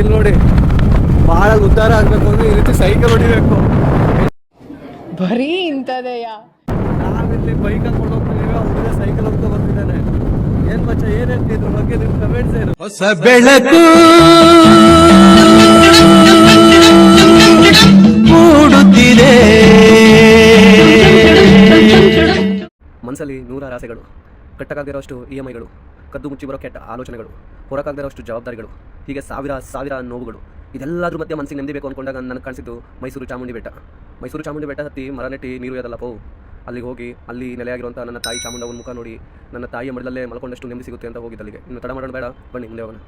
ಇಲ್ಲಿ ನೋಡಿ, ಬಹಳ ಉದ್ಧಾರ ಆಗ್ಬೇಕು ಅಂದ್ರೆ ಈ ರೀತಿ ಸೈಕಲ್ ಹೊಡಿಬೇಕು. ಬರೀ ಇಂಥದೆಯಾ? ನಾವಿಲ್ಲಿ ಬೈಕ್ ಹಾಕೊಂಡು ಹೋಗ್ತೀವಿ, ಹುಡುಗ ಸೈಕಲ್ ಹೋಗ್ತಾ ಬರ್ತಿದ್ದಾನೆ. ಏನ್ ಮಚ್ಚ, ಏನ್ ಹೇಳ್ತಿ ಇದ್ರ ಬಗ್ಗೆ ನಿಮ್ ಕಮೆಂಟ್ಸ್ ಏನು? ಹೊಸ ಬೆಳಕು ಮೂಡುತ್ತಿದೆ. ಮನಸ್ಸಲ್ಲಿ ನೂರಾರು ಆಸೆಗಳು, ಕಟ್ಟಕ್ಕಾಗದಿರೋಷ್ಟು EMIಗಳು, ಕದ್ದು ಮುಚ್ಚಿ ಬರೋ ಕೆಟ್ಟ ಆಲೋಚನೆಗಳು, ಹೊರಕಾಗದಿರೋಷ್ಟು ಜವಾಬ್ದಾರಿಗಳು, ಹೀಗೆ ಸಾವಿರ ನೋವುಗಳು. ಇದೆಲ್ಲದ್ರ ಮಧ್ಯೆ ಮನಸ್ಸಿಗೆ ನೆಮ್ಮದಿ ಬೇಕು ಅಂದ್ಕೊಂಡಾಗ ನನಗೆ ಕಾಣಿಸಿದ್ದು ಮೈಸೂರು ಚಾಮುಂಡಿ ಬೆಟ್ಟ. ಮೈಸೂರು ಚಾಮುಂಡಿ ಬೆಟ್ಟ ಹತ್ತಿ ಮರ ನೆಟ್ಟಿ ನೀರು ಎದಲ್ಲಪ್ಪೋ, ಅಲ್ಲಿಗೆ ಹೋಗಿ ಅಲ್ಲಿ ನೆಲೆಯಾಗಿರುವಂಥ ನನ್ನ ತಾಯಿ ಚಾಮುಂಡವನ ಮುಖ ನೋಡಿ ನನ್ನ ತಾಯಿಯ ಮಡಲಲ್ಲೇ ಮಲ್ಕೊಂಡಷ್ಟು ನೆಮ್ಮದಿ ಸಿಗುತ್ತೆ ಅಂತ ಹೋಗಿದ್ದು ಅಲ್ಲಿಗೆ. ಇನ್ನು ತಡ ಮಾಡೋಣ ಬೇಡ, ಬನ್ನಿ ಮುಂದೆ ಹೋಗೋಣ.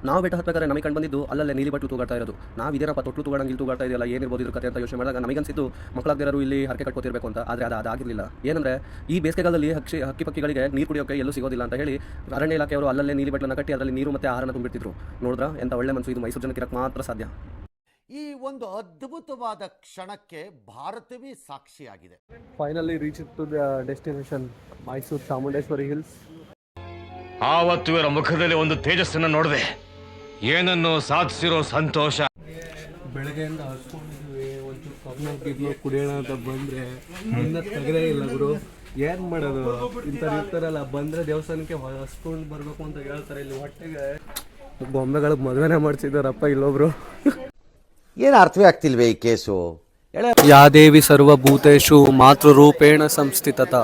ನಾವು ಬೆಟ್ಟ ಹತ್ತಬೇಕಾದ್ರೆ ನಮಗೆ ಕಂಡು ಬಂದಿದ್ದು ಅಲ್ಲಲ್ಲೇ ನೀಲಿ ಬಟ್ಟು ತೂಗಾಡ್ತಾ ಇರೋದು. ನಾವು ಇದೇನಪ್ಪ ತೊಟ್ಲು ತೂಗಾಡಂಗೆ ಇಲ್ಲಿ ತೂಗಾಡ್ತಾ ಇದೆಯಲ್ಲ, ಏನಿರ್ಬೋದು ಇದ್ರ ಕತೆ ಅಂತ ಯೋಚನೆ ಮಾಡಿದಾಗ ನಮಗನ್ಸಿದ್ದು ಮಕ್ಕಳಾಗದಿರೋರು ಇಲ್ಲಿ ಹರಕೆ ಕಟ್ಕೋತಿರ್ಬೇಕು ಅಂತ. ಆದರೆ ಅದಾಗಿರಲಿಲ್ಲ. ಏನಂದರೆ ಈ ಬೇಸಿಗೆಗಾಲದಲ್ಲಿ ಹಕ್ಕಿ ಪಕ್ಷಿಗಳಿಗೆ ನೀರು ಕುಡಿಯೋಕ್ಕೆ ಎಲ್ಲೂ ಸಿಗೋದಿಲ್ಲ ಅಂತ ಹೇಳಿ ಅರಣ್ಯ ಇಲಾಖೆಯವರು ಅಲ್ಲಲ್ಲೇ ನೀಲಿ ಬಟ್ಟನ್ನು ಕಟ್ಟಿ ಅದರಲ್ಲಿ ನೀರು ಮತ್ತು ಆಹಾರನ ತುಂಬಿಟ್ಟಿದ್ರು. ನೋಡಿದ್ರ ಎಂಥ ಒಳ್ಳೆ ಮನಸ್ಸು. ಇದು ಮೈಸೂರು ಜನಕ್ಕೆ ಇರಕ್ಕೆ ಮಾತ್ರ ಸಾಧ್ಯ. ಈ ಒಂದು ಅದ್ಭುತವಾದ ಕ್ಷಣಕ್ಕೆ ಭಾರತವೇ ಸಾಕ್ಷಿಯಾಗಿದೆ. Finally reach to the destination Mysuru Chamundeshwari hills. ಆವತ್ತು ಇವರ ಮುಖದಲ್ಲಿ ಒಂದು ತೇಜಸ್ಸನ್ನು ನೋಡಿದೆ, ಏನನ್ನು ಸಾಧಿಸಿರೋ ಸಂತೋಷ. ಬೆಳಗ್ಗೆಯಿಂದ ಹಸ್ಕೊಂಡಿದ್ವಿ, ಒಂಚೂರು ಕಬ್ಬು ಕುಡಿಯೋಣ ಅಂತ ಬಂದರೆ ಇನ್ನ ತೆಗದೇ ಇಲ್ಲ ಗುರು. ಏನು ಮಾಡೋದು, ಇಂಥವ್ರು ಇರ್ತಾರಲ್ಲ, ಬಂದರೆ ದೇವಸ್ಥಾನಕ್ಕೆ ಹಸ್ಕೊಂಡು ಬರಬೇಕು ಅಂತ ಹೇಳ್ತಾರೆ. ಇಲ್ಲಿ ಹೊಟ್ಟೆಗೆ ಬೊಂಬೆಗಳಿಗೆ ಮದುವೆನೇ ಮಾಡಿಸಿದಾರಪ್ಪ ಇಲ್ಲೊಬ್ರು. ಏನು ಅರ್ಥವೇ ಆಗ್ತಿಲ್ವೇ ಈ ಕೇಸು? ಯಾ ದೇವಿ ಸರ್ವಭೂತೇಷು ಮಾತೃರೂಪೇಣ ಸಂಸ್ಥಿತತ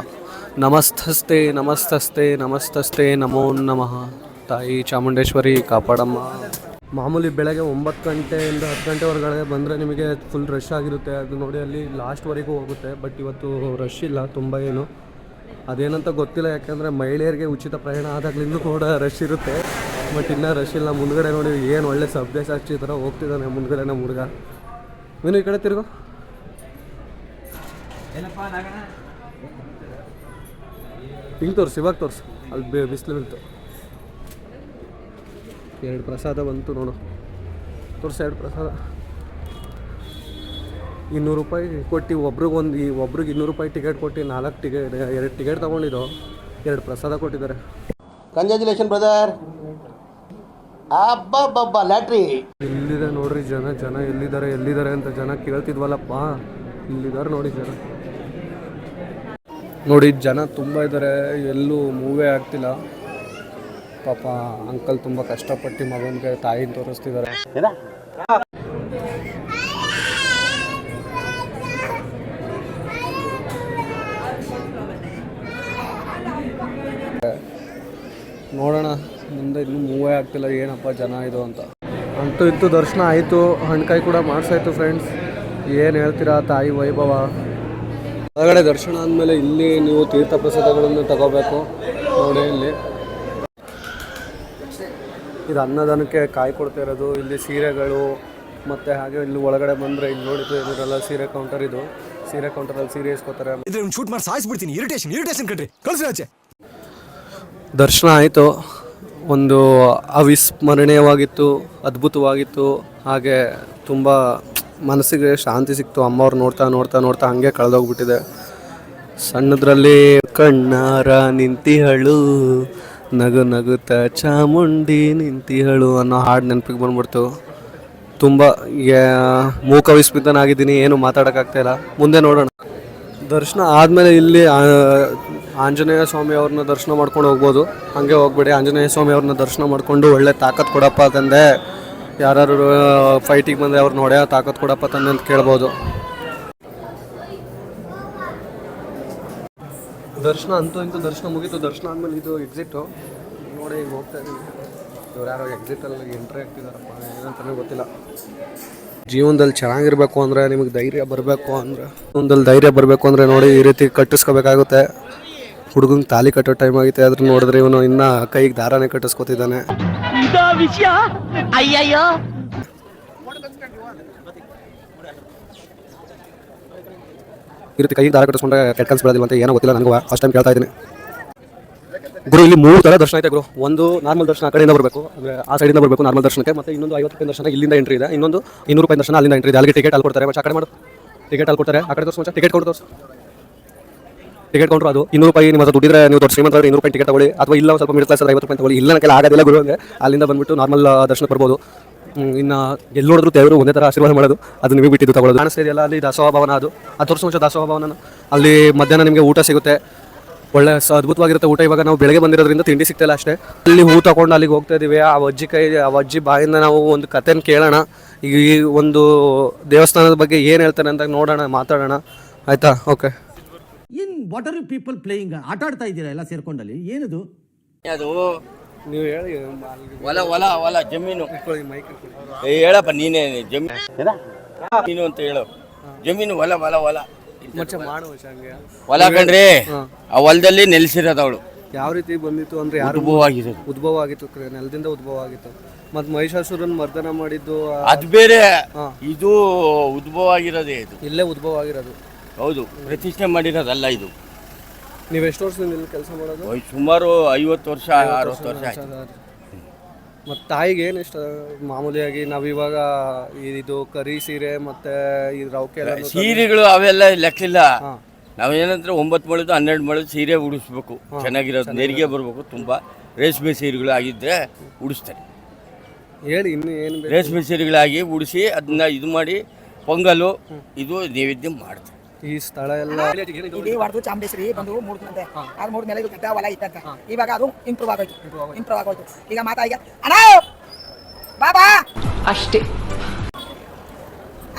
ನಮಸ್ತಸ್ತೆ ನಮಸ್ತಸ್ತೆ ನಮಸ್ತಸ್ತೆ ನಮೋ ನಮಃ. ತಾಯಿ ಚಾಮುಂಡೇಶ್ವರಿ ಕಾಪಾಡಮ್ಮ. ಮಾಮೂಲಿ ಬೆಳಗ್ಗೆ 9 ಗಂಟೆಯಿಂದ 10 ಗಂಟೆವರೆಗೆ ಬಂದರೆ ನಿಮಗೆ ಫುಲ್ ರಶ್ ಆಗಿರುತ್ತೆ. ಅದು ನೋಡಿ ಅಲ್ಲಿ ಲಾಸ್ಟ್ವರೆಗೂ ಹೋಗುತ್ತೆ. ಬಟ್ ಇವತ್ತು ರಶ್ ಇಲ್ಲ ತುಂಬ ಏನು, ಅದೇನಂತ ಗೊತ್ತಿಲ್ಲ. ಯಾಕೆಂದರೆ ಮಹಿಳೆಯರಿಗೆ ಉಚಿತ ಪ್ರಯಾಣ ಆದಾಗಲಿಂದ ಕೂಡ ರಶ್ ಇರುತ್ತೆ. ಬಟ್ ಇನ್ನೂ ರಶ್ ಇಲ್ಲ. ಮುಂದ್ಗಡೆ ನೋಡಿ ಏನು ಒಳ್ಳೆ ಸಬ್ಜೆ ಸಾಕ್ಷಿ ಥರ ಹೋಗ್ತಿದ್ದಾನೆ ಮುಂದ್ಗಡೆ ನಮ್ಮ ಹುಡುಗ. ನೀನು ಈ ಕಡೆ ತಿರುಗೋ. ಹಿಂಗೆ ತೋರಿಸಿ, ಇವಾಗ ತೋರಿಸು. ಅಲ್ಲಿ ಬಿಸಿಲು ಬಿತ್ತು. 2 ಪ್ರಸಾದ ಬಂತು ನೋಡು, ತೋರಿಸಿ. 2 ಪ್ರಸಾದ 200 ರೂಪಾಯಿ ಕೊಟ್ಟು ಒಬ್ರಿಗೆ 200 ರೂಪಾಯಿ ಟಿಕೆಟ್ ಕೊಟ್ಟು 2 ಟಿಕೆಟ್ ತೊಗೊಂಡಿದ್ದು 2 ಪ್ರಸಾದ ಕೊಟ್ಟಿದ್ದಾರೆ. Congratulation brother. ಅಬ್ಬಬ್ಬಬ್ಬ ಲ್ಯಾಟ್ರಿ. ಎಲ್ಲಿದೆ ನೋಡ್ರಿ ಜನ ಎಲ್ಲಿದ್ದಾರೆ ಅಂತ ಜನ ಕೇಳ್ತಿದ್ವಲ್ಲಪ್ಪ. ಇಲ್ಲಿದ್ದಾರೆ ನೋಡಿ ಜನ. ನೋಡಿ ಜನ ತುಂಬ ಇದ್ದಾರೆ, ಎಲ್ಲೂ ಮೂವೇ ಆಗ್ತಿಲ್ಲ. ಪಾಪ ಅಂಕಲ್ ತುಂಬ ಕಷ್ಟಪಟ್ಟು ಮಗನಿಗೆ ತಾಯಿನ ತೋರಿಸ್ತಿದ್ದಾರೆ. ನೋಡೋಣ ಮುಂದೆ ಇನ್ನೂ ಮೂವೇ ಆಗ್ತಿಲ್ಲ, ಏನಪ್ಪ ಜನ ಇದು ಅಂತ. ಅಂತೂ ಇಂತೂ ದರ್ಶನ ಆಯಿತು, ಹಣ್ಕಾಯಿ ಕೂಡ ಮಾಡಿಸಾಯ್ತು ಫ್ರೆಂಡ್ಸ್. ಏನು ಹೇಳ್ತೀರಾ ತಾಯಿ ವೈಭವ. ಹೊರಗಡೆ ದರ್ಶನ ಆದಮೇಲೆ ಇಲ್ಲಿ ನೀವು ತೀರ್ಥ ಪ್ರಸಾದಗಳನ್ನು ತಗೋಬೇಕು ನೋಡಿ. ಇಲ್ಲಿ ಇದು ಅನ್ನದಾನಕ್ಕೆ ಕಾಯಿ ಕೊಡ್ತಾ ಇರೋದು. ಇಲ್ಲಿ ಸೀರೆಗಳು ಮತ್ತು ಹಾಗೆ ಇಲ್ಲಿ ಒಳಗಡೆ ಬಂದರೆ ಇಲ್ಲಿ ನೋಡಿದ್ದು ಇದರೆಲ್ಲ ಸೀರೆ ಕೌಂಟರ್. ಇದು ಸೀರೆ ಕೌಂಟರಲ್ಲಿ ಸೀರೆ ಇಸ್ಕೋತಾರೆ. ಶೂಟ್ ಮಾಡಿ ಸಾಯಿಸ್ಬಿಡ್ತೀನಿ. ಇರಿಟೇಷನ್ ಕಣ್ರಿ, ಕಳ್ಸಿ ಆಚೆ. ದರ್ಶನ ಆಯಿತು. ಒಂದು ಅವಿಸ್ಮರಣೀಯವಾಗಿತ್ತು, ಅದ್ಭುತವಾಗಿತ್ತು. ಹಾಗೆ ತುಂಬ ಮನಸ್ಸಿಗೆ ಶಾಂತಿ ಸಿಕ್ತು. ಅಮ್ಮವ್ರು ನೋಡ್ತಾ ಹಂಗೆ ಕಳೆದೋಗ್ಬಿಟ್ಟಿದೆ. ಸಣ್ಣದ್ರಲ್ಲಿ ಕಣ್ಣಾರ ನಿಂತಿಹಳು, ನಗುತ್ತ ಚಾಮುಂಡಿ ನಿಂತಿಹಳು ಅನ್ನೋ ಹಾಡು ನೆನಪಿಗೆ ಬಂದ್ಬಿಡ್ತು. ತುಂಬ ಮೂಕವಿಸ್ಮಿತನಾಗಿದ್ದೀನಿ, ಏನು ಮಾತಾಡೋಕ್ಕಾಗ್ತಾಯಿಲ್ಲ. ಮುಂದೆ ನೋಡೋಣ. ದರ್ಶನ ಆದಮೇಲೆ ಇಲ್ಲಿ ಆಂಜನೇಯ ಸ್ವಾಮಿ ಅವ್ರನ್ನ ದರ್ಶನ ಮಾಡ್ಕೊಂಡು ಹೋಗ್ಬೋದು. ಹಾಗೆ ಹೋಗ್ಬೇಡಿ, ಆಂಜನೇಯ ಸ್ವಾಮಿ ಅವ್ರನ್ನ ದರ್ಶನ ಮಾಡಿಕೊಂಡು ಒಳ್ಳೆ ತಾಕತ್ತು ಕೊಡಪ್ಪ ತಂದೆ, ಯಾರು ಫೈಟಿಗೆ ಬಂದರೆ ಅವ್ರನ್ನ ಹೊಡೆಯೋ ತಾಕತ್ತು ಕೊಡಪ್ಪ ತಂದೆ ಅಂತ ಕೇಳ್ಬೋದು. ದರ್ಶನ ಅಂತೂ ಇಂತೂ ದರ್ಶನ ಮುಗೀತು. ದರ್ಶನ ಆದಮೇಲೆ ಇದು ಎಕ್ಸಿಟು ನೋಡಿ, ಈಗ ಹೋಗ್ತಾ ಇದ್ದೀವಿ. ಇವ್ರು ಯಾರೋ ಎಕ್ಸಿಟಲ್ಲಿ ಎಂಟ್ರಿ ಆಗ್ತಿದ್ದಾರಪ್ಪ, ಏನಂತಲೇ ಗೊತ್ತಿಲ್ಲ. ಜೀವನದಲ್ಲಿ ಚೆನ್ನಾಗಿರ್ಬೇಕು ಅಂದರೆ ನಿಮಗೆ ಧೈರ್ಯ ಬರಬೇಕು ಅಂದರೆ ನೋಡಿ ಈ ರೀತಿ ಕಟ್ಟಿಸ್ಕೋಬೇಕಾಗುತ್ತೆ. ಹುಡುಗಂಗೆ ತಾಲಿ ಕಟ್ಟೋ ಟೈಮ್ ಆಗೈತೆ, ಆದ್ರೂ ನೋಡಿದ್ರೆ ಇವನು ಇನ್ನೂ ಕೈಗೆ ದಾರನೇ ಕಟ್ಟಿಸ್ಕೊತಿದ್ದಾನೆ. ಈ ರೀತಿ ಕೈಗೆ ದಾರ ಕಟ್ಟಿಸ್ಕೊಂಡ್ರೆ ಕೆಟ್ಟ ಕನ್ಸು ಬರೋದಿಲ್ಲ ಅಂತ ಏನೋ ಗೊತ್ತಿಲ್ಲ ನನಗೂ. ಫಸ್ಟ್ ಟೈಮ್ ಕೇಳ್ತಾ ಇದ್ದೀನಿ ಗುರು. ಇಲ್ಲಿ 3 ಥರ ದರ್ಶನ ಐತೆ ಗುರು. ಒಂದು ನಾರ್ಮಲ್ ದರ್ಶನ ಆ ಕಡೆಯಿಂದ ಬರಬೇಕು, ಅಂದರೆ ಆ ಸೈಡಿಂದ ಬರಬೇಕು ನಾರ್ಮಲ್ ದರ್ಶನಕ್ಕೆ. ಮತ್ತು ಇನ್ನೊಂದು 50 ರೂಪಾಯಿ ದರ್ಶನ ಇಲ್ಲಿಂದ ಎಂಟ್ರಿ ಇದೆ. ಇನ್ನೊಂದು 200 ರೂಪಾಯಿ ದರ್ಶನ ಅಲ್ಲಿಂದ ಎಂಟ್ರಿ ಇದೆ. ಅಲ್ಲಿಗೆ ಟಿಕೆಟ್ ಅಲ್ಲಿ ಕೊಡ್ತಾರೆ. ಮತ್ತೆ ಆ ಕಡೆ ಮಾಡು, ಟಿಕೆಟ್ ಅಲ್ಲಿ ಕೊಡ್ತಾರೆ. ಆ ಕಡೆ ತೋರಿಸು, ಟಿಕೆಟ್ ಕೌಂಟರ್ ತೋರಿಸು. ಟಿಕೆಟ್ ಕೌಂಟ್ರು ಅದು 200 ರೂಪಾಯಿ. ನಿಮ್ಮ ಹತ್ರ ದುಡ್ಡಿದ್ರೆ ನೀವು ದೊಡ್ಡ ಶ್ರೀಮಂತ 200 ರೂಪಾಯಿ ಟಿಕೆಟ್ ತಗೊಳ್ಳಿ. ಅಥವಾ ಇಲ್ಲ ಸ್ವಲ್ಪ ಮಿಡಲ್ ಕ್ಲಾಸ್ 50 ರೂಪಾಯಿ ತಗೊಳ್ಳಿ. ಇಲ್ಲ ನನಗೆ ಆಗದಿಲ್ಲ ಗುರು ಅಂದರೆ ಅಲ್ಲಿಂದ ಬಂದುಬಿಟ್ಟು ನಾರ್ಮಲ್ ದರ್ಶನ ಬರ್ಬೋದು. ಇನ್ನು ಎಲ್ಲಿ ನೋಡಿದ್ರು ದೇವರು ಒಂದೇ ಥರ ಆಶೀರ್ವಾದ ಮಾಡೋದು, ಅದು ನಿಮಗೆ ಬಿಟ್ಟಿದ್ದು ತಗೊಳ್ಳೋದು. ಕಾಣಿಸ್ತಾ ಇದೆಯಲ್ಲ, ಅಲ್ಲಿ ದಾಸೋಹ ಭವನ, ಅದು 10 ವರ್ಷ ದಾಸೋಹ ಭವನ. ಅಲ್ಲಿ ಮಧ್ಯಾಹ್ನ ನಿಮಗೆ ಊಟ ಸಿಗುತ್ತೆ, ಒಳ್ಳೆ ಅದ್ಭುತವಾಗಿರುತ್ತೆ ಊಟ. ಇವಾಗ ನಾವು ಬೆಳಗ್ಗೆ ಬಂದಿರೋದ್ರಿಂದ ತಿಂಡಿ ಸಿಗ್ತಿಲ್ಲ ಅಷ್ಟೇ. ಅಲ್ಲಿ ಹೂ ತಗೊಂಡು ಅಲ್ಲಿಗೆ ಹೋಗ್ತಾ ಇದೀವಿ. ಆ ಅಜ್ಜಿ ಬಾಯಿಂದ ನಾವು ಒಂದು ಕಥೆನ ಕೇಳೋಣ. ಈಗ ಈ ಒಂದು ದೇವಸ್ಥಾನದ ಬಗ್ಗೆ ಏನು ಹೇಳ್ತಾನೆ ಅಂತ ನೋಡೋಣ, ಮಾತಾಡೋಣ, ಆಯ್ತಾ? ಓಕೆ. ಏನ್ what are you people playing? ಆಟ ಆಡ್ತಾ ಇದ್ದೀರಾ ಎಲ್ಲ ಸೇರ್ಕೊಂಡಲ್ಲಿ? ಏನದು? ಅದು ನೀವು ಹೇಳಿ. ಹೊಲ ಜಮೀನು. ಹೇಳಪ್ಪ ನೀನೇ ಜಮೀನು ಅಂತ ಹೇಳು. ಜಮೀನು ಹೊಲ ಹೊಲ ಕಣ್ರಿ. ಆ ಹೊಲದಲ್ಲಿ ನೆಲೆಸಿರೋದು ಅವಳು. ಯಾವ ರೀತಿ ಬಂದಿತ್ತು ಅಂದ್ರೆ ಯಾರು ಉದ್ಭವ ಆಗಿತ್ತು, ನೆಲದಿಂದ ಉದ್ಭವ ಆಗಿತ್ತು. ಮತ್ತು ಮಹಿಷಾಸುರನ್ ಮರ್ದನ ಮಾಡಿದ್ದು ಅದು ಬೇರೆ, ಇದು ಉದ್ಭವ ಆಗಿರೋದೇ. ಇದು ಇಲ್ಲೇ ಉದ್ಭವ ಆಗಿರೋದು. ಹೌದು, ಪ್ರತಿಷ್ಠೆ ಮಾಡಿರೋದಲ್ಲ ಇದು. ನೀವು ಎಷ್ಟು ವರ್ಷದಿಂದ ಇಲ್ಲಿ ಕೆಲಸ ಮಾಡೋದು? ಸುಮಾರು 50 ವರ್ಷ 60 ವರ್ಷ ಆಯ್ತು. ಮತ್ತು ತಾಯಿಗೆ ಏನು ಇಷ್ಟ? ಮಾಮೂಲಿಯಾಗಿ ನಾವಿವಾಗ ಇದು ಕರಿ ಸೀರೆ ಮತ್ತೆ ಈ ರೌಕೆ ಸೀರೆಗಳು ಅವೆಲ್ಲ ಲೆಕ್ಕಿಲ್ಲ. ನಾವೇನಂದ್ರೆ 9 ಮೊಳದು 12 ಮೊಳದು ಸೀರೆ ಉಡಿಸ್ಬೇಕು, ಚೆನ್ನಾಗಿರೋದು, ನೆರಿಗೆ ಬರಬೇಕು. ತುಂಬಾ ರೇಷ್ಮೆ ಸೀರೆಗಳು ಆಗಿದ್ರೆ ಉಡಿಸ್ತಾರೆ. ಹೇಳಿ ಇನ್ನು ಏನು? ರೇಷ್ಮೆ ಸೀರೆಗಳಾಗಿ ಉಡಿಸಿ ಅದನ್ನ ಇದು ಮಾಡಿ ಪೊಂಗಲು ಇದು ನೈವೇದ್ಯ ಮಾಡ್ತಾರೆ. ಈ ಸ್ಥಳ ಎಲ್ಲ ಇಲ್ಲಿ ಹೊಡೆದು ಚಾಮುಂಡೇಶ್ವರಿ ಬಂದು ಮೂಡ್ತಂತೆ. ಅದು ಮೂಡ್ಮೇಲೆ ಇದು ಕಟ್ಟ ಹೊಲ ಇತ್ತಂತೆ. ಇವಾಗ ಅದು ಇಂಪ್ರೂವ್ ಆಗೋಯ್ತು. ಈಗ ಮಾತಾ ಈಗ ಅಣ್ಣ ಬಾಬಾ ಅಷ್ಟೇ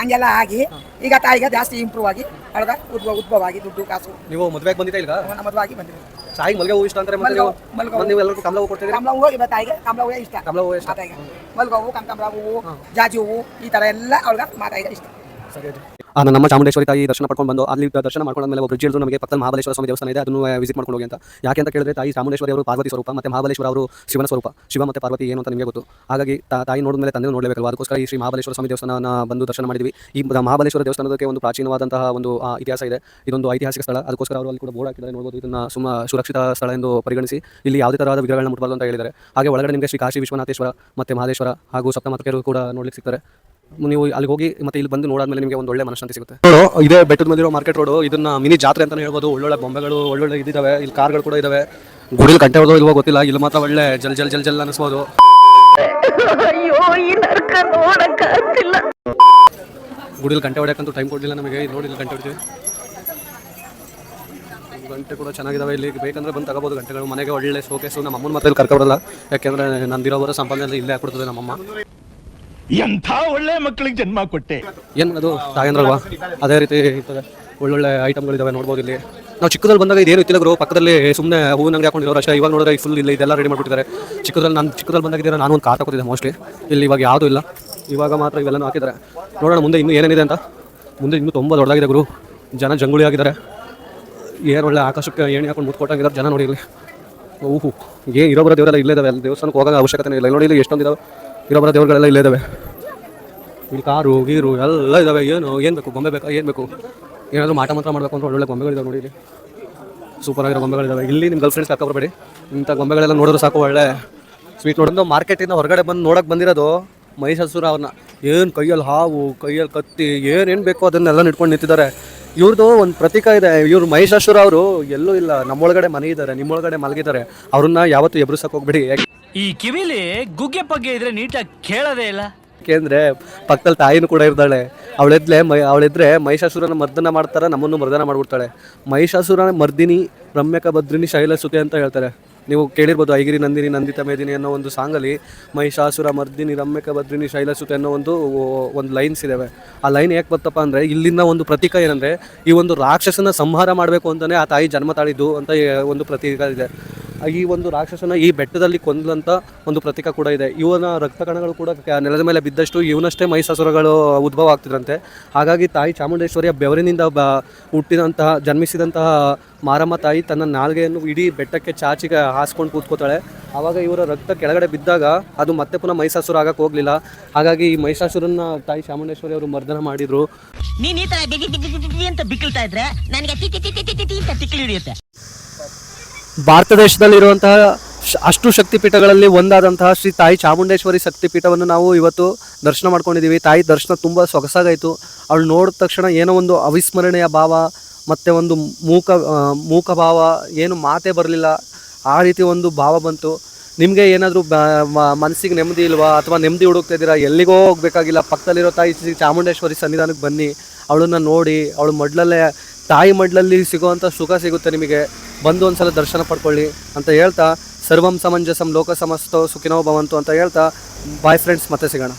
ಹಂಗೆಲ್ಲ ಆಗಿ ಈಗ ತಾಯಿಗೆ ಜಾಸ್ತಿ ಇಂಪ್ರೂವ್ ಆಗಿ ಅಳಗ ಉದ್ಭವ ಆಗಿ ದುಡ್ಡು ಕಾಸು. ನೀವು ಮದುವೆಗೆ ಬಂದಿದ್ದ ಈಗ? ಮದುವೆ ಆಗಿ ಬಂದಿದ್ದೀವಿ. ಸಾಯಿಗೆ ಮಲ್ಗೆ ಹೂ ಇಷ್ಟ ಅಂತಾರೆ, ನೀವು ಎಲ್ಲರಿಗೂ ಕಮಲ ಹೂ ಕೊಡ್ತೀರಿ? ಕಮಲ ಹೂವು ಇವಾಗ ತಾಯಿಗೆ ಕಮಲ ಹೂವೇ ಇಷ್ಟ. ಕಮಲ ಹೂವು ಇಷ್ಟ. ಮಾತಾಯಿಗೆ ಮಲ್ಗೆ ಹೂವು, ಕನಕಾಂಬರ ಹೂವು, ಜಾಜಿ ಹೂವು, ಈ ಥರ ಎಲ್ಲ ಅವಳಿಗೆ ಮಾತಾಯಿಗೆ ಇಷ್ಟ. ನಮ್ಮ ಚಾಮುಂಡೇಶ್ವರಿ ತಾಯಿ ದರ್ಶನ ಪಡ್ಕೊಂಡು ಬಂದು ಅಲ್ಲಿ ದರ್ಶನ ಮಾಡ್ಕೊಂಡ್ಮೇಲೆ ಒಬ್ಬರು ಹೇಳಿದ್ರು ನಮಗೆ ಪಕ್ಕದಲ್ಲಿ ಮಹಾಬಲೇಶ್ವರ ಸ್ವಾಮಿ ದೇವಸ್ಥಾನ ಇದೆ, ಅದನ್ನು ವಿಸಿಟ್ ಮಾಡ್ಕೊಂಡು ಹೋಗಿ ಅಂತ. ಯಾಕೆ ಅಂತ ಕೇಳಿದ್ರೆ ತಾಯಿ ಚಾಮುಂಡೇಶ್ವರಿ ಅವರು ಪಾರ್ವತಿ ಸ್ವರೂಪ, ಮತ್ತೆ ಮಹಾಬಲೇಶ್ವರ ಅವರು ಶಿವನ ಸ್ವರೂಪ. ಶಿವ ಮತ್ತೆ ಪಾರ್ವತಿ ಏನು ಅಂತ ನಿಮಗೆ ಗೊತ್ತು. ಹಾಗಾಗಿ ತಾಯಿ ನೋಡಿದ್ಮೇಲೆ ತಂದೆ ನೋಡಲೇಬೇಕಲ್ವ, ಅದಕ್ಕೋಸ್ಕರ ಈ ಶ್ರೀ ಮಹಾಬಲೇಶ್ವರ ಸ್ವಾಮಿ ದೇವಸ್ಥಾನ ಬಂದು ದರ್ಶನ ಮಾಡಿದ್ವಿ. ಈ ಮಹಾಬಲೇಶ್ವರ ದೇವಸ್ಥಾನಕ್ಕೆ ಒಂದು ಪ್ರಾಚೀನವಾದಂತಹ ಒಂದು ಇತಿಹಾಸ ಇದೆ. ಇದೊಂದು ಐತಿಹಾಸಿಕ ಸ್ಥಳ, ಅದಕ್ಕೋಸ್ಕರ ಅವರು ಅಲ್ಲಿ ಕೂಡ ಬೋರ್ಡ್ ಹಾಕಿದ್ದಾರೆ, ನೋಡಬಹುದು. ಇದನ್ನ ಸುರಕ್ಷಿತ ಸ್ಥಳ ಎಂದು ಪರಿಗಣಿಸಿ ಇಲ್ಲಿ ಯಾವುದೇ ತರಹದ ವಿಗ್ರಹಗಳನ್ನ ಮುಟ್ಟಬಾರದು ಅಂತ ಹೇಳಿದ್ದಾರೆ. ಹಾಗೆ ಒಳಗಡೆ ನಿಮಗೆ ಶ್ರೀ ಕಾಶಿ ವಿಶ್ವನಾಥೇಶ್ವರ ಮತ್ತೆ ಮಹದೇಶ್ವರ ಹಾಗೂ ಸಪ್ತಮಾತೃಕೆಯರು ಕೂಡ ನೋಡ್ಲಿಕ್ಕೆ ಸಿಗ್ತಾರೆ. ನೀವು ಅಲ್ಲಿ ಹೋಗಿ ಮತ್ತೆ ಇಲ್ಲಿ ಬಂದು ನೋಡಾದ್ಮೇಲೆ ನಿಮಗೆ ಒಂದು ಒಳ್ಳೆ ಮನಶಾಂತಿ ಸಿಗುತ್ತೆ. ಇದೇ ಬೆಟ್ಟದ ಮೇಲಿರೋ ಮಾರ್ಕೆಟ್ ರೋಡ್, ಇದನ್ನ ಮಿನಿ ಜಾತ್ರೆ ಅಂತಾನೆ ಹೇಳ್ಬೋದು. ಒಳ್ಳೊಳ್ಳೆ ಬೊಂಬೆಗಳು ಒಳ್ಳೊಳ್ಳೆ ಇದಾವೆ, ಇಲ್ಲಿ ಕಾರ್ಗಳು ಕೂಡ ಇದಾವೆ. ಗುಡಿಲಿ ಗಂಟೆ ಹೊಡೆದೋ ಇಲ್ವೋ ಗೊತ್ತಿಲ್ಲ, ಇಲ್ಲಿ ಮಾತ್ರ ಒಳ್ಳೆ ಜಲ್ ಅನಿಸ್ಬೋದು. ಗುಡಿಲಿ ಗಂಟೆ ಹೊಡೆಯಕ್ಕಂತೂ ಟೈಮ್ ಕೊಡಲಿಲ್ಲ ನಮಗೆ. ಇಲ್ಲಿ ನೋಡಿ, ಇಲ್ಲಿ ಗಂಟೆ ಹೊಡಿತೀವಿ. ಗಂಟೆ ಕೂಡ ಚೆನ್ನಾಗಿದಾವೆ, ಇಲ್ಲಿ ಬೇಕಂದ್ರೆ ಬಂದು ತಗೋಬೋದು ಗಂಟೆಗಳು. ಮನೆಗೆ ಒಳ್ಳೆ ಶೋಕೇಸು. ನಮ್ಮ ಅಮ್ಮನ ಮತ್ತೆ ಇಲ್ಲಿ ಕರ್ಕೊಬರಲ್ಲ, ಯಾಕೆಂದ್ರೆ ನಂದಿರೋವರ ಸಂಪಾದನೆ ಇಲ್ಲೇ ಹಾಕ್ಬಿಡ್ತದೆ ನಮ್ಮಮ್ಮ. ಎಂಥ ಒಳ್ಳೆ ಮಕ್ಕಳಿಗೆ ಜನ್ಮ ಕೊಟ್ಟೆ. ಏನು ಮಾಡೋದು, ತಾಯಂದ್ರಲ್ವಾ, ಅದೇ ರೀತಿ ಇರ್ತದೆ. ಒಳ್ಳೊಳ್ಳೆ ಐಟಮ್ಗಳಿದಾವೆ, ನೋಡ್ಬೋದು. ಇಲ್ಲಿ ನಾವು ಚಿಕ್ಕದಲ್ಲಿ ಬಂದಾಗ ಇದೇನು ಇತ್ತಿಲ್ಲ ಗುರು, ಪಕ್ಕದಲ್ಲಿ ಸುಮ್ಮನೆ ಹೂವಿನ ಅಂಗಡಿ ಹಾಕೊಂಡಿರೋ ಅಷ್ಟೇ. ಇವಾಗ ನೋಡಿದ್ರೆ ಫುಲ್ ಇಲ್ಲ, ಇದೆಲ್ಲ ರೆಡಿ ಮಾಡಿಬಿಟ್ಟಿದ್ದಾರೆ. ಚಿಕ್ಕದಲ್ಲಿ ಬಂದಾಗಿದ್ದೀರಾ, ನಾನು ಒಂದು ಕಾರ್ ತಗೋತಿದ್ದೆ ಮೋಸ್ಟ್ಲಿ. ಇಲ್ಲಿ ಇವಾಗ ಯಾವುದೂ ಇಲ್ಲ, ಇವಾಗ ಮಾತ್ರ ಇವೆಲ್ಲನೂ ಹಾಕಿದ್ದಾರೆ. ನೋಡೋಣ ಮುಂದೆ ಇನ್ನೂ ಏನೇನಿದೆ ಅಂತ. ಮುಂದೆ ಇನ್ನೂ ತುಂಬ ದೊಡ್ಡದಾಗಿದೆ ಗುರು, ಜನ ಜಂಗುಳಿ ಆಗಿದ್ದಾರೆ. ಏನು ಒಳ್ಳೆ ಆಕಾಶಕ್ಕೆ ಏಣಿ ಹಾಕೊಂಡು ಮುತ್ಕೊಟ್ಟಂಗಿದ್ದಾರೆ ಜನ. ನೋಡಿ ಇಲ್ಲಿ ಊಹು, ಏನು ಇರೋಬರ ದೇವರೆಲ್ಲ ಇಲ್ಲೇ ಇದಾವೆ. ಅಲ್ಲಿ ದೇವಸ್ಥಾನಕ್ಕೆ ಹೋಗೋ ಅವಶ್ಯಕತೆ ಇಲ್ಲ. ನೋಡಿ ಇಲ್ಲಿ ಎಷ್ಟೊಂದು ಇದಾವೆ, ಇರೋಬರ ದೇವರುಗಳೆಲ್ಲ ಇಲ್ಲೇ ಇದಾವೆ. ಇಲ್ಲಿ ಕಾರು ಗೀರು ಎಲ್ಲ ಇದಾವೆ. ಏನು ಬೇಕು, ಗೊಂಬೆ ಬೇಕಾ, ಏನು ಬೇಕು, ಏನಾದರೂ ಮಾಟ ಮಾತ್ರ ಮಾಡಬೇಕು ಅಂತ ಒಳ್ಳೊಳ್ಳೆ ಗೊಂಬೆಗಳಿದಾವೆ. ನೋಡಿ ಇಲ್ಲಿ ಸೂಪರ್ ಆಗಿರೋ ಗೊಂಬೆಗಳಿದಾವೆ. ಇಲ್ಲಿ ನಿಮ್ಮ ಗರ್ಲ್ ಫ್ರೆಂಡ್ಸ್ ಕರ್ಕೊಬರಬೇಡಿ, ಇಂಥ ಗೊಂಬೆಗಳೆಲ್ಲ ನೋಡಿದ್ರೆ ಸಾಕು. ಒಳ್ಳೆ ಸ್ವೀಟ್ ನೋಡೋದು. ಮಾರ್ಕೆಟಿಂದ ಹೊರಗಡೆ ಬಂದು ನೋಡೋಕೆ ಬಂದಿರೋದು ಮಹಿಷಾಸುರ ಅವ್ರನ್ನ. ಏನು ಕೈಯಲ್ಲಿ ಹಾವು, ಕೈಯಲ್ಲಿ ಕತ್ತಿ, ಏನೇನು ಬೇಕೋ ಅದನ್ನೆಲ್ಲ ಇಟ್ಕೊಂಡು ನಿಂತಿದ್ದಾರೆ. ಇವ್ರದ್ದು ಒಂದು ಪ್ರತೀಕ ಇದೆ. ಇವ್ರು ಮಹಿಷಾಸುರ ಅವರು ಎಲ್ಲೂ ಇಲ್ಲ, ನಮ್ಮೊಳಗಡೆ ಮನೆ ಇದ್ದಾರೆ, ನಿಮ್ಮೊಳಗಡೆ ಮಲಗಿದ್ದಾರೆ. ಅವ್ರನ್ನ ಯಾವತ್ತೂ ಎಬ್ರಿಸಕ್ಕೆ ಹೋಗ್ಬೇಡಿ. ಈ ಕಿವಿಲಿ ಗುಗ್ಗೆ ಪಗ್ಗೆ ಇದ್ರೆ ನೀಟಾಗಿ ಕೇಳೋದೇ ಇಲ್ಲ. ಯಾಕೆಂದ್ರೆ ಪಕ್ಕದಲ್ಲಿ ತಾಯಿನೂ ಕೂಡ ಇರ್ತಾಳೆ. ಅವಳಿದ್ರೆ ಮಹಿಷಾಸುರನ ಮರ್ದನ ಮಾಡ್ತಾರೆ, ನಮ್ಮನ್ನು ಮರ್ದನ ಮಾಡ್ಬಿಡ್ತಾಳೆ. ಮಹಿಷಾಸುರನ ಮರ್ದಿನಿ ರಮ್ಯಕ ಭದ್ರಿನಿ ಶೈಲಸುತೆ ಅಂತ ಹೇಳ್ತಾರೆ. ನೀವು ಕೇಳಿರ್ಬೋದು, ಐಗಿರಿ ನಂದಿನಿ ನಂದಿತ ಮೇದಿನಿ ಅನ್ನೋ ಒಂದು ಸಾಂಗಲ್ಲಿ ಮಹಿಷಾಸುರ ಮರ್ದಿನಿ ರಮ್ಯಕ ಭದ್ರಿನಿ ಶೈಲಸುತೆ ಅನ್ನೋ ಒಂದು ಲೈನ್ಸ್ ಇದ್ದಾವೆ. ಆ ಲೈನ್ ಯಾಕೆ ಬರ್ತಪ್ಪ ಅಂದರೆ, ಇಲ್ಲಿಂದ ಒಂದು ಪ್ರತೀಕ ಏನಂದರೆ, ಈ ಒಂದು ರಾಕ್ಷಸನ ಸಂಹಾರ ಮಾಡಬೇಕು ಅಂತಲೇ ಆ ತಾಯಿ ಜನ್ಮ ತಾಳಿದ್ದು ಅಂತ ಒಂದು ಪ್ರತೀಕ ಇದೆ. ಈ ಒಂದು ರಾಕ್ಷಸನ ಈ ಬೆಟ್ಟದಲ್ಲಿ ಕೊಂದಂಥ ಒಂದು ಪ್ರತೀಕ ಕೂಡ ಇದೆ. ಇವನ ರಕ್ತ ಕಣಗಳು ಕೂಡ ನೆಲದ ಮೇಲೆ ಬಿದ್ದಷ್ಟು ಇವನಷ್ಟೇ ಮಹಿಷಾಸುರಗಳು ಉದ್ಭವ ಆಗ್ತಿದ್ರಂತೆ. ಹಾಗಾಗಿ ತಾಯಿ ಚಾಮುಂಡೇಶ್ವರಿಯ ಬೆವರಿನಿಂದ ಹುಟ್ಟಿದಂತಹ ಜನ್ಮಿಸಿದಂತಹ ಮಾರಮ್ಮ ತಾಯಿ ತನ್ನ ನಾಲ್ಗೆಯನ್ನು ಇಡೀ ಬೆಟ್ಟಕ್ಕೆ ಚಾಚಿಗೆ ಹಾಸ್ಕೊಂಡು ಕೂತ್ಕೋತಾಳೆ. ಆವಾಗ ಇವರ ರಕ್ತ ಕೆಳಗಡೆ ಬಿದ್ದಾಗ ಅದು ಮತ್ತೆ ಪುನಃ ಮಹಿಷಾಸುರ ಆಗಕ್ಕೆ ಹೋಗಲಿಲ್ಲ. ಹಾಗಾಗಿ ಈ ಮಹಿಷಾಸುರನ್ನ ತಾಯಿ ಚಾಮುಂಡೇಶ್ವರಿ ಅವರು ಮರ್ದನ ಮಾಡಿದ್ರು. ನೀನ್ ಈ ತರ ಅಂತ ಬಿಕ್ಕಳ್ತಾ ಇದ್ರೆ ನನಗೆ ತಿಕ್ಕಿ ಹಿಡಿಯುತ್ತೆ. ಭಾರತ ದೇಶದಲ್ಲಿರುವಂತಹ ಅಷ್ಟು ಶಕ್ತಿಪೀಠಗಳಲ್ಲಿ ಒಂದಾದಂತಹ ಶ್ರೀ ತಾಯಿ ಚಾಮುಂಡೇಶ್ವರಿ ಶಕ್ತಿಪೀಠವನ್ನು ನಾವು ಇವತ್ತು ದರ್ಶನ ಮಾಡ್ಕೊಂಡಿದ್ದೀವಿ. ತಾಯಿ ದರ್ಶನ ತುಂಬ ಸೊಗಸಾಗಾಯಿತು. ಅವಳು ನೋಡಿದ ತಕ್ಷಣ ಏನೋ ಒಂದು ಅವಿಸ್ಮರಣೀಯ ಭಾವ ಮತ್ತು ಒಂದು ಮೂಕ ಭಾವ, ಏನು ಮಾತೇ ಬರಲಿಲ್ಲ, ಆ ರೀತಿ ಒಂದು ಭಾವ ಬಂತು. ನಿಮಗೆ ಏನಾದರೂ ಮನಸ್ಸಿಗೆ ನೆಮ್ಮದಿ ಇಲ್ವಾ ಅಥವಾ ನೆಮ್ಮದಿ ಹುಡುಕ್ತಾ ಇದ್ದೀರಾ, ಎಲ್ಲಿಗೋ ಹೋಗ್ಬೇಕಾಗಿಲ್ಲ, ಪಕ್ಕದಲ್ಲಿರೋ ತಾಯಿ ಚಾಮುಂಡೇಶ್ವರಿ ಸನ್ನಿಧಾನಕ್ಕೆ ಬನ್ನಿ, ಅವಳನ್ನು ನೋಡಿ, ಅವಳ ಮಡ್ಲಲ್ಲೇ ತಾಯಿ ಮಡ್ಲಲ್ಲಿ ಸಿಗೋವಂಥ ಸುಖ ಸಿಗುತ್ತೆ ನಿಮಗೆ, ಬಂದು ಒಂದ್ಸಲ ದರ್ಶನ ಪಡ್ಕೊಳ್ಳಿ ಅಂತ ಹೇಳ್ತಾ ಸರ್ವಂ ಸಮಂಜಸಂ ಲೋಕ ಸಮಸ್ತೋ ಸುಖಿನೋ ಭವಂತು ಅಂತ ಹೇಳ್ತಾ ಬಾಯ್ ಫ್ರೆಂಡ್ಸ್, ಮತ್ತೆ ಸಿಗೋಣ.